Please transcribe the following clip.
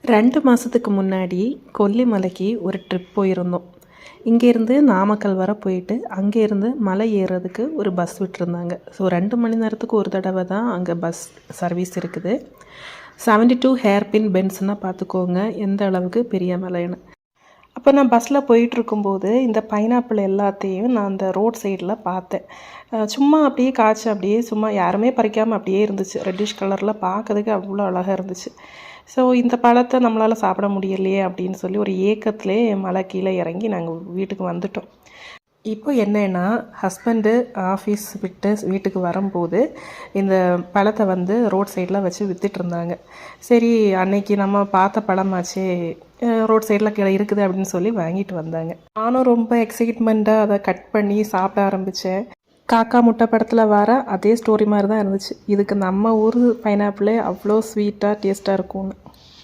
2 மாதத்துக்கு முன்னாடி கொல்லிமலைக்கு ஒரு ட்ரிப் போயிருந்தோம். இங்கேருந்து நாமக்கல் வர போயிட்டு, அங்கேருந்து மலை ஏறுறதுக்கு ஒரு பஸ் விட்டுருந்தாங்க. ஸோ 2 மணி நேரத்துக்கு ஒரு தடவை தான் அங்கே பஸ் சர்வீஸ் இருக்குது. 72 ஹேர்பின் பென்ஸ்னால் பார்த்துக்கோங்க எந்த அளவுக்கு பெரிய மலைன்னு. அப்போ நான் பஸ்ஸில் போயிட்டுருக்கும்போது இந்த பைனாப்பிள் எல்லாத்தையும் நான் அந்த ரோட் சைடில் பார்த்தேன். சும்மா அப்படியே காய்ச்சி அப்படியே சும்மா யாருமே பறிக்காமல் அப்படியே இருந்துச்சு. ரெட்டிஷ் கலரில் பார்க்கறதுக்கு அவ்வளோ அழகாக இருந்துச்சு. ஸோ இந்த பழத்தை நம்மளால் சாப்பிட முடியலையே அப்படின்னு சொல்லி ஒரு ஏக்கத்திலே மலை கீழே இறங்கி நாங்கள் வீட்டுக்கு வந்துட்டோம். இப்போ என்னென்னா ஹஸ்பண்டு ஆஃபீஸ் விட்டு வீட்டுக்கு வரும்போது இந்த பழத்தை வந்து ரோட் சைடில் வச்சு விற்றுட்ருந்தாங்க. சரி அன்னைக்கு நம்ம பார்த்த பழமாச்சே ரோட் சைடில் கீழே இருக்குது அப்படின்னு சொல்லி வாங்கிட்டு வந்தாங்க. நானும் ரொம்ப எக்ஸைட்மெண்ட்டாக அதை கட் பண்ணி சாப்பிட ஆரம்பித்தேன். காக்கா முட்டை படத்தில் வர அதே ஸ்டோரி மாதிரி தான் இருந்துச்சு. இதுக்கு நம்ம ஊர் பைனாப்பிளே அவ்வளோ ஸ்வீட்டாக டேஸ்ட்டாக இருக்கும்னு.